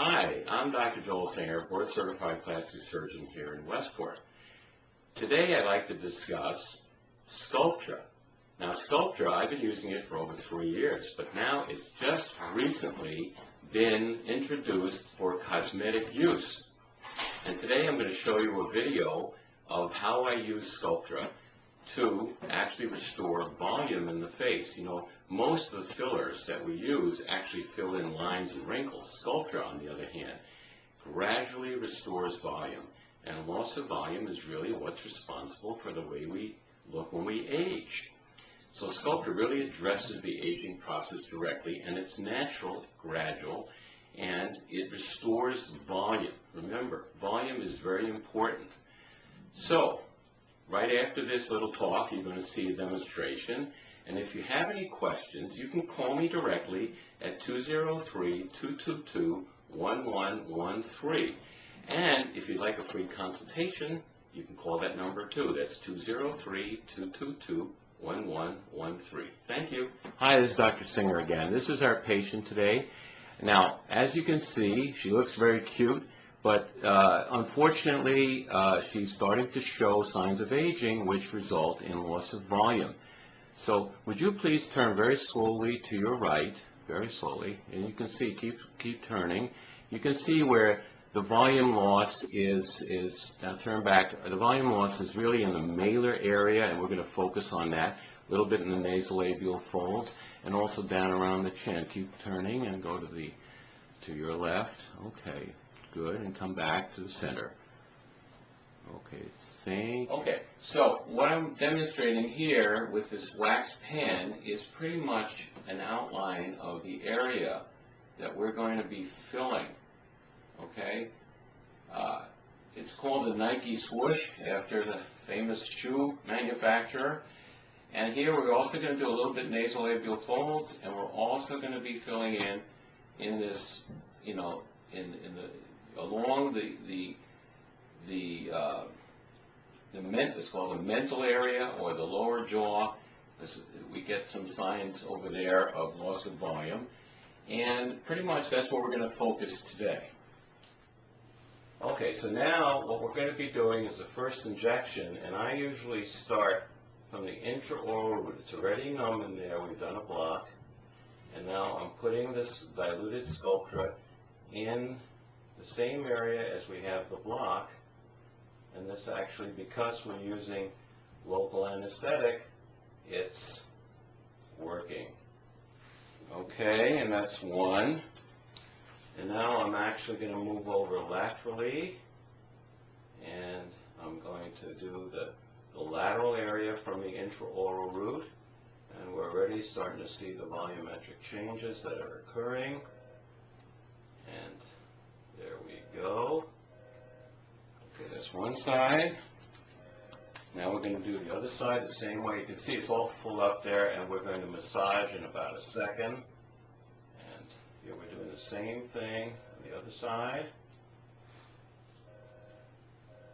Hi, I'm Dr. Joel Singer, board certified plastic surgeon here in Westport. Today I'd like to discuss Sculptra. Now Sculptra, I've been using it for over 3 years, but now it's just recently been introduced for cosmetic use. And today I'm going to show you a video of how I use Sculptra to actually restore volume in the face. You know, most of the fillers that we use actually fill in lines and wrinkles. Sculptra, on the other hand, gradually restores volume. And loss of volume is really what's responsible for the way we look when we age. So Sculptra really addresses the aging process directly, and it's natural, gradual, and it restores volume. Remember, volume is very important. So, right after this little talk, you're going to see a demonstration. And if you have any questions, you can call me directly at 203-222-1113. And if you'd like a free consultation, you can call that number too. That's 203-222-1113. Thank you. Hi, this is Dr. Singer again. This is our patient today. Now, as you can see, she looks very cute. But unfortunately, she's starting to show signs of aging, which result in loss of volume. So would you please turn very slowly to your right, very slowly, and you can see, keep turning. You can see where the volume loss is, now turn back, the volume loss is really in the malar area, and we're going to focus on that, a little bit in the nasolabial folds, and also down around the chin. Keep turning and go to your left. Okay. Good, and come back to the center. Okay, so what I'm demonstrating here with this wax pen is pretty much an outline of the area that we're going to be filling. Okay, it's called the Nike swoosh after the famous shoe manufacturer. And here we're also going to do a little bit nasolabial folds, and we're also going to be filling in this, you know, along it's called the mental area or the lower jaw. We get some signs over there of loss of volume, and pretty much that's what we're going to focus today. Okay, so now what we're going to be doing is the first injection, and I usually start from the intraoral root. It's already numb in there. We've done a block, and now I'm putting this diluted Sculptra in the same area as we have the block, and this actually, because we're using local anesthetic, it's working. Okay, and that's one. And now I'm actually going to move over laterally, and I'm going to do the lateral area from the intraoral root, and we're already starting to see the volumetric changes that are occurring. And there we go. Okay, that's one side. Now we're going to do the other side the same way. You can see it's all full up there, and we're going to massage in about a second. And here we're doing the same thing on the other side.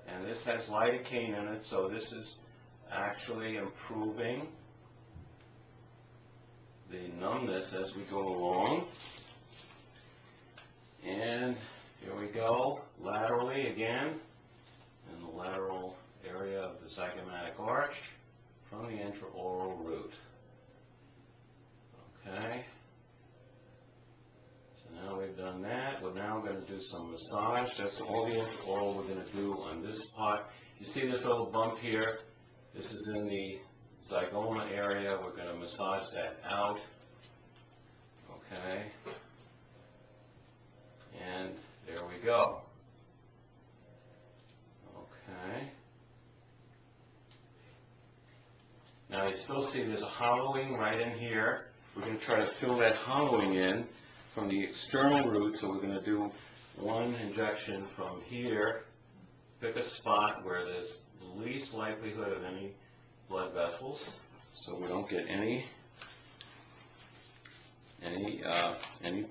And this has lidocaine in it, so this is actually improving the numbness as we go along. And here we go, laterally again, in the lateral area of the zygomatic arch from the intraoral root. Okay, so now we've done that. We're now going to do some massage. That's all the intraoral we're going to do on this part. You see this little bump here? This is in the zygoma area. We're going to massage that out. Okay. And there we go. Okay. Now you still see there's a hollowing right in here. We're going to try to fill that hollowing in from the external root, so we're going to do one injection from here. Pick a spot where there's the least likelihood of any blood vessels, so we don't get any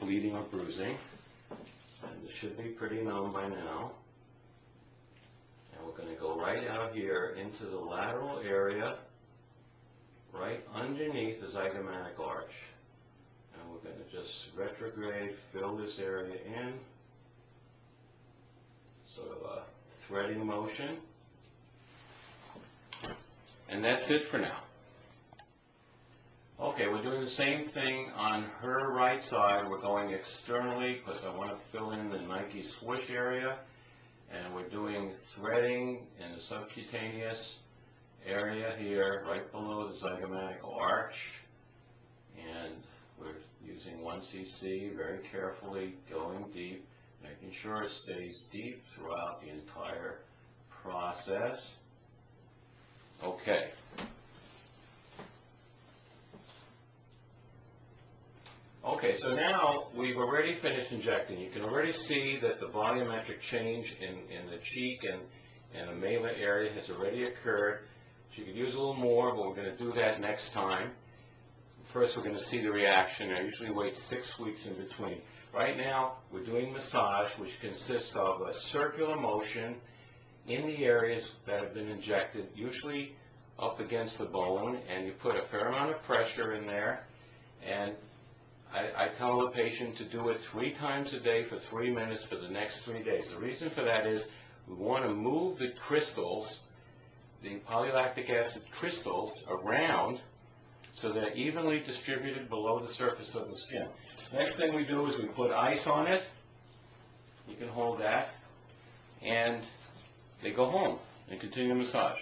bleeding or bruising. And this should be pretty numb by now. And we're going to go right out here into the lateral area, right underneath the zygomatic arch. And we're going to just retrograde, fill this area in, sort of a threading motion. And that's it for now. Okay, we're doing the same thing on her right side. We're going externally because I want to fill in the Nike swoosh area. And we're doing threading in the subcutaneous area here, right below the zygomatic arch. And we're using 1 cc, very carefully, going deep, making sure it stays deep throughout the entire process. Okay. Okay, so now we've already finished injecting. You can already see that the volumetric change in the cheek and the malar area has already occurred. So you could use a little more, but we're going to do that next time. First, we're going to see the reaction. I usually wait 6 weeks in between. Right now, we're doing massage, which consists of a circular motion in the areas that have been injected, usually up against the bone, and you put a fair amount of pressure in there. And I tell the patient to do it 3 times a day for 3 minutes for the next 3 days. The reason for that is we want to move the crystals, the polylactic acid crystals, around so they're evenly distributed below the surface of the skin. Next thing we do is we put ice on it. You can hold that. And they go home and continue the massage.